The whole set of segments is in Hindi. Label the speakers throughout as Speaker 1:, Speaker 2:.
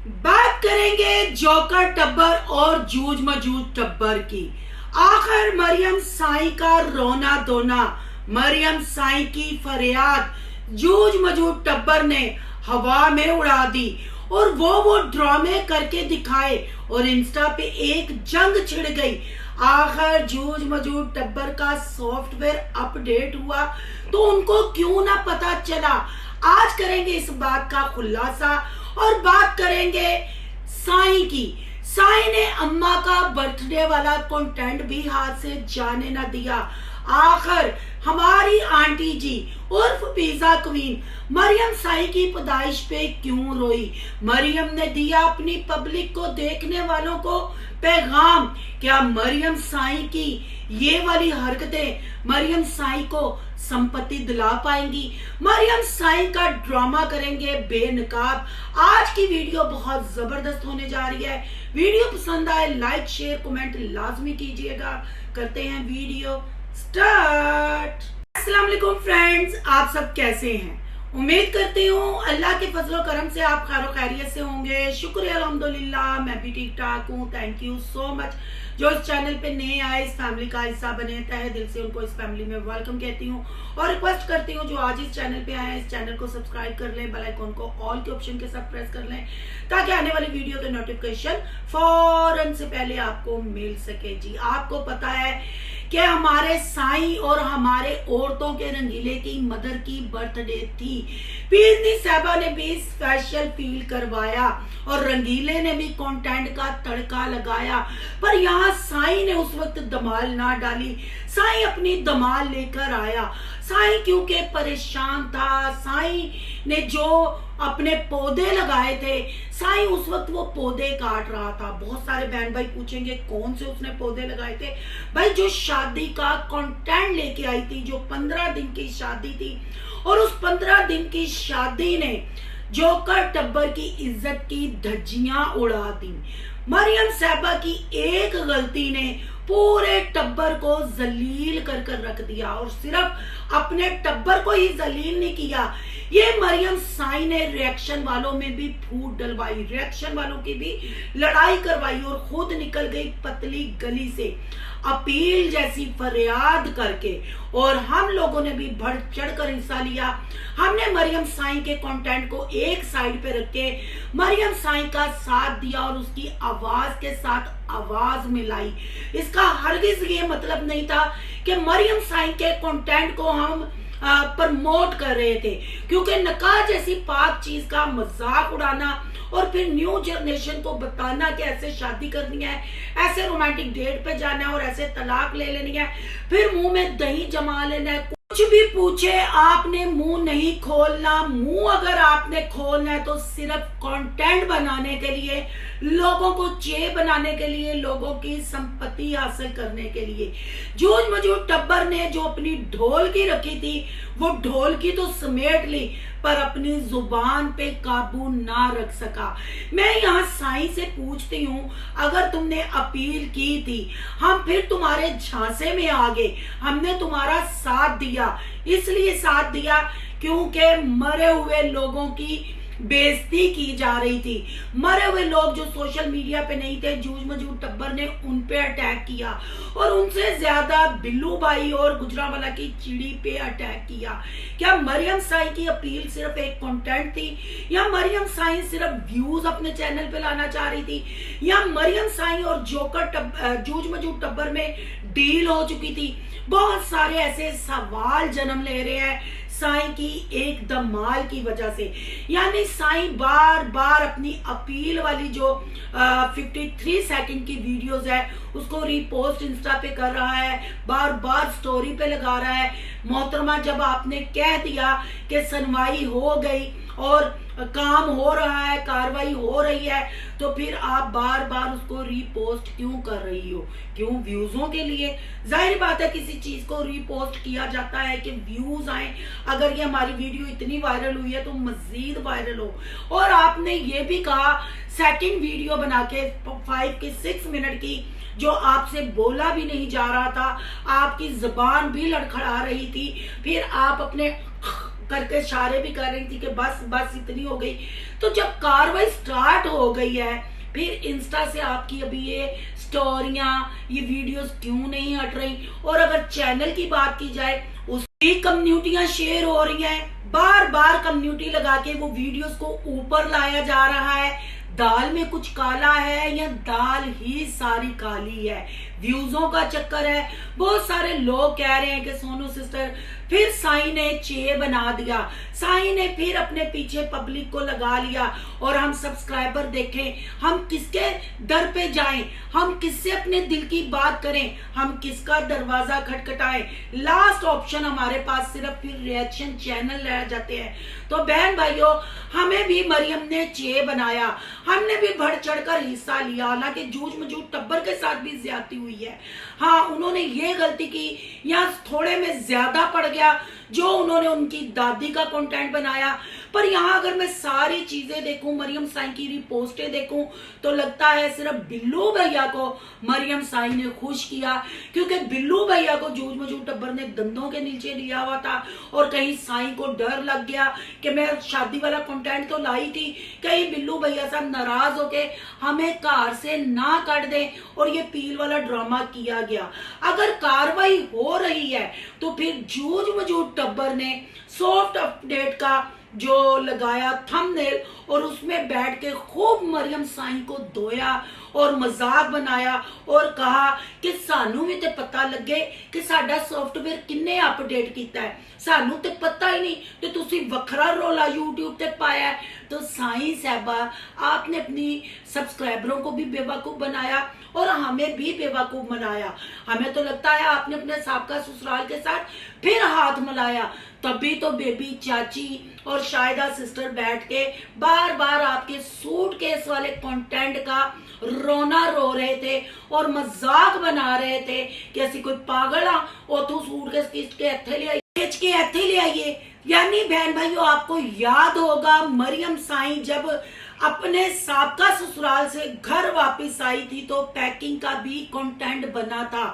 Speaker 1: बात करेंगे जोकर टब्बर और जूझ मजूझ टब्बर की। आखिर मरियम साईं का रोना धोना, मरियम साईं की फरियाद जूझ मजूझ टब्बर ने हवा में उड़ा दी और वो ड्रामे करके दिखाए और इंस्टा पे एक जंग छिड़ गई। आखिर जूझ मजूझ टब्बर का सॉफ्टवेयर अपडेट हुआ तो उनको क्यों ना पता चला। आज करेंगे इस बात का खुलासा और बात करेंगे साईं की। साईं ने अम्मा का बर्थडे वाला कंटेंट भी हाथ से जाने ना दिया। आखिर हमारी आंटी जी उर्फ पिज्जा क्वीन मरियम साईं की पैदाइश पे क्यों रोई। मरियम ने दिया अपनी पब्लिक को, देखने वालों को पैगाम। क्या मरियम साईं की ये वाली हरकतें मरियम साईं को संपत्ति दिला पाएंगी। मरियम साईं का ड्रामा करेंगे बेनकाब। आज की वीडियो बहुत जबरदस्त होने जा रही है। वीडियो पसंद आए लाइक शेयर कमेंट लाजमी कीजिएगा। करते हैं वीडियो स्टार्ट। अस्सलाम वालेकुम फ्रेंड्स, आप सब कैसे हैं? उम्मीद करती हूँ अल्लाह के फजलो करम से आप खैर खैरियत से होंगे। शुक्र अल्हम्दुलिल्लाह, मैं भी ठीक ठाक हूँ। Thank you so much. जो इस चैनल पे नए आए, इस फैमिली का हिस्सा बने, तहे दिल से उनको इस फैमिली में वेलकम कहती हूँ और रिक्वेस्ट करती हूँ जो आज इस चैनल पे आए हैं इस चैनल को सब्सक्राइब कर लें, बेल आइकन को ऑल के ऑप्शन के साथ प्रेस कर लें ताकि आने वाली वीडियो के नोटिफिकेशन फौरन से पहले आपको मिल सके। जी, आपको पता है कि हमारे साईं और हमारे औरतों के रंगीले की मदर की बर्थडे थी। पीरनी साहबा ने भी स्पेशल फील करवाया और रंगीले ने भी कंटेंट का तड़का लगाया, पर यहाँ साईं ने उस वक्त धमाल ना डाली। साईं अपनी धमाल लेकर आया। साईं क्योंकि परेशान था, साईं ने जो अपने पौधे लगाए थे, साईं उस वक्त वो पौधे काट रहा था। बहुत सारे बहन भाई पूछेंगे कौन से उसने पौधे लगाए थे। भाई जो शादी का कंटेंट लेके आई थी, जो 15 दिन की शादी थी और उस 15 दिन की शादी ने जोकर टब्बर की इज्जत की धज्जियां उड़ा दी। मरियम साहबा की एक गलती ने पूरे टब्बर को जलील कर कर रख दिया और सिर्फ अपने टब्बर को ही जलील नहीं किया, ये मरियम साईं ने रिएक्शन वालों में भी फूट डलवाई, रिएक्शन वालों की भी लड़ाई करवाई और खुद निकल गई पतली गली से अपील जैसी फरियाद करके। और हम लोगों ने भी बढ़ चढ़ कर हिस्सा लिया। हमने मरियम साईं के कंटेंट को एक साइड पे रख के मरियम साईं का साथ दिया और उसकी आवाज के साथ आवाज मिलाई। इसका हरगिज ये मतलब नहीं था कि मरियम साईं के कंटेंट को हम प्रमोट कर रहे थे, क्योंकि निकाह जैसी पाक चीज का मजाक उड़ाना और फिर न्यू जनरेशन को बताना कि ऐसे शादी करनी है, ऐसे रोमांटिक डेट पे जाना है और ऐसे तलाक ले लेनी है, फिर मुंह में दही जमा लेना है। कुछ भी पूछे आपने मुंह नहीं खोलना। मुंह अगर आपने खोलना है तो सिर्फ कंटेंट बनाने के लिए, लोगों को चे बनाने के लिए, लोगों की संपत्ति हासिल करने के लिए। जूझ मजूझ टब्बर ने जो अपनी ढोल की रखी थी वो ढोल की तो समेट ली, पर अपनी जुबान पे काबू ना रख सका। मैं यहाँ साईं से पूछती हूँ, अगर तुमने अपील की थी, हम फिर तुम्हारे झांसे में आ गए, हमने तुम्हारा साथ दिया, इसलिए साथ दिया क्योंकि मरे हुए लोगों की बेइज्जती की जा रही थी। मरे हुए लोग जो सोशल मीडिया पे नहीं थे, जूझ मजूझ टब्बर ने उन पे अटैक किया और उनसे ज्यादा बिल्लू भाई और गुजरावाला की चिड़ी पे अटैक किया। क्या मरियम साईं की अपील सिर्फ एक कंटेंट थी, या मरियम साईं सिर्फ व्यूज अपने चैनल पे लाना चाह रही थी, या मरियम साईं और जोकर जूझ मजूझ टब्बर में डील हो चुकी थी? बहुत सारे ऐसे सवाल जन्म ले रहे हैं साईं की एक धमाल की वजह से। यानी साईं बार बार अपनी अपील वाली जो 53 सेकंड की वीडियोस है उसको रिपोस्ट इंस्टा पे कर रहा है, बार बार स्टोरी पे लगा रहा है। मोहतरमा, जब आपने कह दिया कि सुनवाई हो गई और काम हो रहा है, कार्रवाई हो रही है, तो फिर आप बार बार उसको रीपोस्ट क्यों कर रही हो? क्यों? व्यूजों के लिए। जाहिर बात है किसी चीज को रीपोस्ट किया जाता है कि व्यूज आए। अगर ये हमारी वीडियो इतनी वायरल हुई है तो मजीद वायरल हो। और आपने ये भी कहा सेकंड वीडियो बना के 5 की 6 मिनट की, जो आपसे बोला भी नहीं जा रहा था, आपकी जुबान भी लड़खड़ा रही थी, फिर आप अपने करके इशारे भी कर रही थी कि बस बस इतनी हो गई। तो जब कार्रवाई स्टार्ट हो गई है, फिर इंस्टा से आपकी अभी ये स्टोरियां, ये वीडियोस क्यों नहीं हट रही? और अगर चैनल की बात की जाए, उसकी कम्युनिटियां शेयर हो रही हैं, बार बार कम्युनिटी लगा के वो वीडियोस को ऊपर लाया जा रहा है। दाल में कुछ काला है या दाल ही सारी काली है? व्यूजों का चक्कर है। बहुत सारे लोग कह रहे हैं कि सोनू सिस्टर फिर साई ने चे बना दिया, साई ने फिर अपने पीछे पब्लिक को लगा लिया, और हम सब्सक्राइबर देखें, हम किसके दर पे जाएं, हम किससे अपने दिल की बात करें, हम किसका दरवाजा खटखटाएं? लास्ट ऑप्शन हमारे पास सिर्फ फिर रिएक्शन चैनल रह जाते हैं। तो बहन भाइयों, हमें भी मरियम ने चे बनाया, हमने भी बढ़ चढ़कर हिस्सा लिया। हालांकि जूझ मजूझ टब्बर के साथ भी ज्यादती हुई है। हाँ, उन्होंने ये गलती की या थोड़े में ज्यादा पड़ गया जो उन्होंने उनकी दादी का कंटेंट बनाया। पर यहाँ अगर मैं सारी चीजें देखूं, मरियम साई की रिपोस्टें देखूं, तो लगता है सिर्फ बिल्लू भैया को मरियम साई ने खुश किया, क्योंकि बिल्लू भैया को जूझ मजूझ टब्बर ने दंदों के नीचे लिया हुआ था, और कहीं साई को डर लग गया कि मैं शादी वाला कंटेंट तो लाई थी, कहीं बिल्लू भैया साहब नाराज होके हमें कार से ना काट दे, और ये पील वाला ड्रामा किया गया। अगर कार्रवाई हो रही है तो फिर जूझ मजूझ टब्बर ने सॉफ्ट अपडेट का जो लगाया थंबनेल, और उसमें बैठ के खूब मरियम साई को धोया और मजाक बनाया और कहा कि सानू भी ते पता लगे कि साडा सॉफ्टवेयर किन्ने अपडेट किया है, सानू ते पता ही नहीं, तो तुसी वखरा रोला यूट्यूब ते पाया है। तो साई साहबा, आपने अपनी सब्सक्राइबरों को भी बेवकूफ बनाया और हमें भी बेवकूफ बनाया। हमें तो लगता है आपने अपने साबका ससुराल के साथ फिर हाथ मिलाया, तभी तो बेबी चाची और शायदा सिस्टर बैठ के बार बार आपके सूट केस वाले कंटेंट का रोना रो रहे थे और मजाक बना रहे थे कि ऐसी कोई पागल आ और तू सूट केस किस के हथे ले आई, बेच के हथे ले आइए। यानी बहन भाइयों, आपको याद होगा मरियम साई जब अपने साबका ससुराल से घर वापस आई थी तो पैकिंग का भी कंटेंट बना था,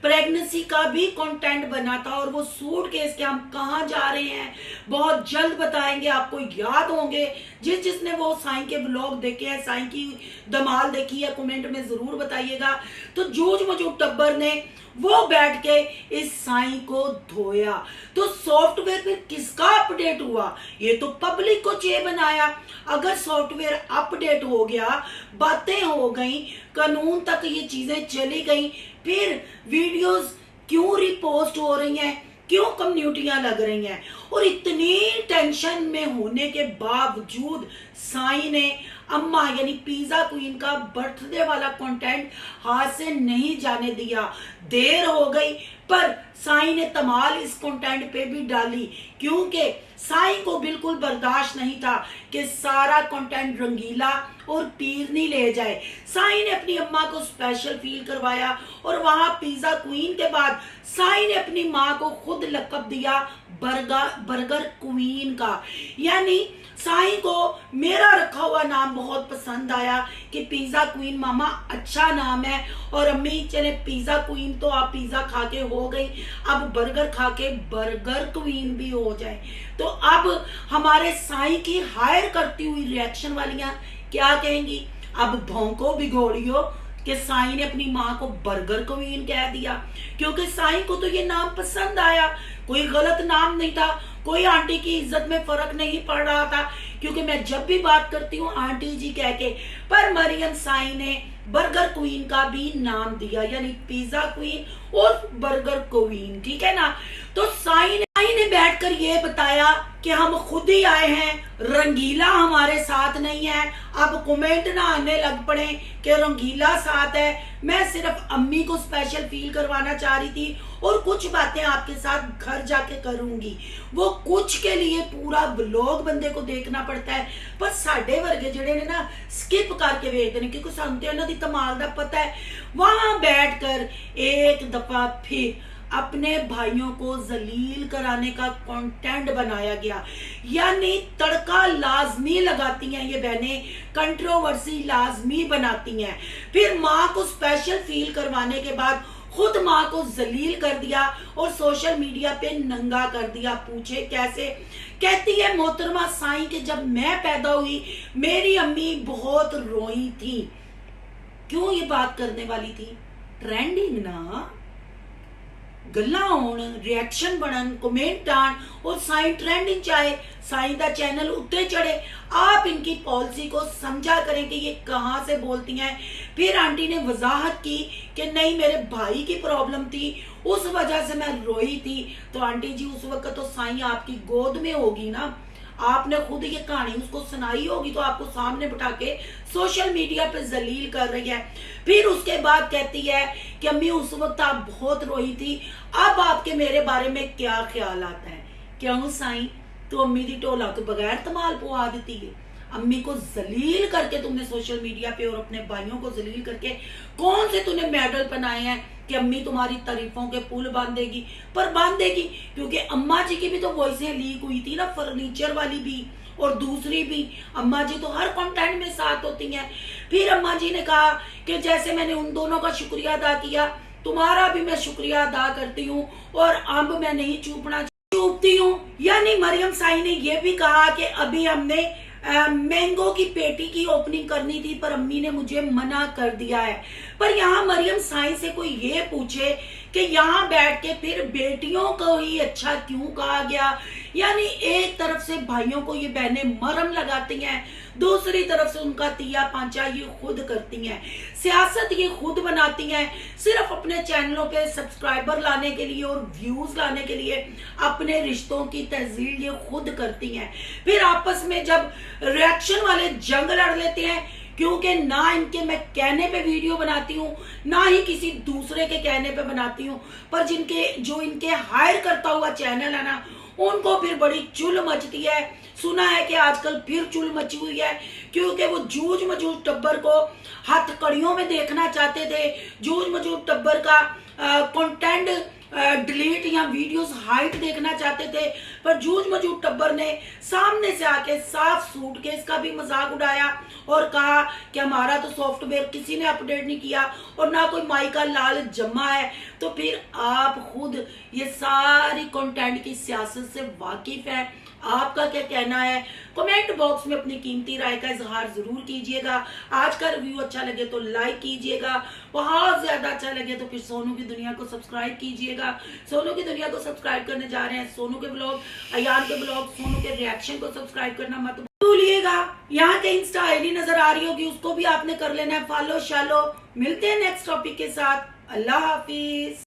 Speaker 1: प्रेगनेंसी का भी कंटेंट बना था, और वो सूट केस के हम कहाँ जा रहे हैं बहुत जल्द बताएंगे। आपको याद होंगे, जिसने वो साई के ब्लॉग देखे हैं, साई की धमाल देखी है, कमेंट में जरूर बताइएगा। तो जूझ मजूझ टब्बर ने वो बैठ के इस साई को धोया। तो सॉफ्टवेयर फिर किसका अपडेट हुआ? ये तो पब्लिक को चे बनाया। अगर सॉफ्टवेयर अपडेट हो गया, बातें हो गई, कानून तक ये चीजें चली गई, फिर वीडियोस क्यों रिपोस्ट हो रही हैं, क्यों कम्युनिटियां लग रही हैं? और इतनी टेंशन में होने के बावजूद साई ने अम्मा यानी पिज्जा क्वीन का बर्थडे वाला कंटेंट हाथ से नहीं जाने दिया। देर हो गई पर साई ने तमाल इस कंटेंट पे भी डाली, क्योंकि साई को बिल्कुल बर्दाश्त नहीं था कि सारा कंटेंट रंगीला और पीरनी ले जाए। साई ने अपनी अम्मा को स्पेशल फील करवाया, और वहां पिज्जा क्वीन के बाद साई ने अपनी माँ को खुद लकब दिया बर्गर क्वीन का। यानी साई को मेरा रखा हुआ नाम बहुत पसंद आया कि पिज्जा क्वीन मामा अच्छा नाम है, और अम्मी चले पिज्जा क्वीन तो आप पिज्जा खा के हो गई, अब बर्गर खा के बर्गर क्वीन भी हो जाए। तो अब हमारे साई की हायर करती हुई रिएक्शन वालियां क्या कहेंगी? अब भौंको भिगोड़ियो कि साई ने अपनी माँ को बर्गर क्वीन कह दिया, क्योंकि साई को तो ये नाम पसंद आया, कोई गलत नाम नहीं था, कोई आंटी की इज्जत में फर्क नहीं पड़ रहा था, क्योंकि मैं जब भी बात करती हूँ आंटी जी कह के। पर मरियम साई ने बर्गर क्वीन का भी नाम दिया, यानी पिज्जा क्वीन और बर्गर क्वीन, ठीक है ना? तो साई ने बैठकर ये बताया कि हम खुद ही आए हैं, रंगीला हमारे साथ नहीं है। अब कमेंट ना आने लग पड़े कि रंगीला साथ है। मैं सिर्फ अम्मी को स्पेशल फील करवाना चाह रही थी, और कुछ बातें आपके साथ घर जाके करूंगी। वो कुछ के लिए पूरा ब्लॉग बंदे को देखना पड़ता है, पर साडे वर्गे जेडे ने ना स्किप करके वेखते हैं, क्योंकि सानू इन्हां दी धमाल दा पता है। वहां बैठकर एक दफा फिर अपने भाइयों को जलील कराने का कंटेंट बनाया गया, यानी तड़का लाजमी लगाती हैं ये बहनें, कंट्रोवर्सी लाजमी बनाती हैं। फिर माँ को स्पेशल फील करवाने के बाद खुद माँ को जलील कर दिया और सोशल मीडिया पे नंगा कर दिया। पूछे कैसे? कहती है मोहतरमा साईं कि जब मैं पैदा हुई मेरी अम्मी बहुत रोई थी। क्यों ये बात करने वाली थी? ट्रेंडिंग ना, गल्ला होन, रिएक्शन बनन, कमेंट आन और साईं ट्रेंडिंग चाहे, साईं दा चैनल उत्ते चढ़े। आप इनकी पॉलिसी को समझा करें कि ये कहाँ से बोलती हैं। फिर आंटी ने वजाहत की कि नहीं मेरे भाई की प्रॉब्लम थी उस वजह से मैं रोई थी। तो आंटी जी उस वक्त तो साईं आपकी गोद में होगी ना, आपने खुद ये कहानी उसको सुनाई होगी तो आपको सामने बिठा के सोशल मीडिया पे जलील कर रही है। फिर उसके बाद कहती है कि अम्मी उस वक्त आप बहुत रोई थी, अब आपके मेरे बारे में क्या ख्याल आता है? क्यों साईं तो अम्मी दी टोला तो बगैर तमाल पुआ देती है। अम्मी को जलील करके तुमने सोशल मीडिया पे और अपने भाइयों को जलील करके कौन से तूने मेडल बनाए हैं कि अम्मी तुम्हारी तारीफों के पुल बांधेगी? पर बांधेगी क्योंकि अम्मा जी की भी तो वॉइसें लीक हुई थी ना, फर्नीचर वाली भी और दूसरी भी। अम्मा जी तो हर कंटेंट में साथ होती हैं। फिर अम्मा जी ने कहा कि जैसे मैंने उन दोनों का शुक्रिया अदा किया तुम्हारा भी मैं शुक्रिया अदा करती हूँ और अब मैं नहीं चूपती हूँ। यानी मरियम साईं ने यह भी कहा कि अभी हमने मैंगो की पेटी की ओपनिंग करनी थी पर अम्मी ने मुझे मना कर दिया है। पर यहाँ मरियम साईं से कोई ये पूछे कि यहाँ बैठ के फिर बेटियों को ही अच्छा क्यों कहा गया? यानी एक तरफ से भाइयों को ये बहनें मरहम लगाती हैं, दूसरी तरफ से उनका तिया पांचा ये खुद करती हैं, सियासत ये खुद बनाती हैं, सिर्फ अपने चैनलों पे सब्सक्राइबर लाने के लिए और व्यूज लाने के लिए अपने रिश्तों की तहजील ये खुद करती हैं। फिर आपस में जब रिएक्शन वाले जंग लड़ लेते हैं, क्योंकि ना इनके मैं कहने पे वीडियो बनाती हूँ ना ही किसी दूसरे के कहने पे बनाती हूँ, पर जो इनके हायर करता हुआ चैनल है ना उनको फिर बड़ी चुल मचती है। सुना है कि आजकल फिर चुल मची हुई है क्योंकि वो जूझ मजूझ टब्बर को हथकड़ियों में देखना चाहते थे, जूझ मजूझ टब्बर का कंटेंट डिलीट या वीडियोस हाइट देखना चाहते थे। पर जूझ मजूझ टब्बर ने सामने से आके साफ सूटकेस का भी मजाक उड़ाया और कहा कि हमारा तो सॉफ्टवेयर किसी ने अपडेट नहीं किया और ना कोई माई का लाल जमा है। तो फिर आप खुद ये सारी कंटेंट की सियासत से वाकिफ है, आपका क्या कहना है? कमेंट बॉक्स में अपनी कीमती राय का इजहार जरूर कीजिएगा। आज का रिव्यू अच्छा लगे तो लाइक कीजिएगा, बहुत ज्यादा अच्छा लगे तो फिर सोनू की दुनिया को सब्सक्राइब कीजिएगा। सोनू की दुनिया को सब्सक्राइब करने जा रहे हैं सोनू के ब्लॉग, अयान के ब्लॉग, सोनू के रिएक्शन को सब्सक्राइब करना मत भूलिएगा। यहाँ के इंस्टा आईडी नजर आ रही होगी, उसको भी आपने कर लेना है फॉलो शालो। मिलते हैं नेक्स्ट टॉपिक के साथ। अल्लाह हाफिज।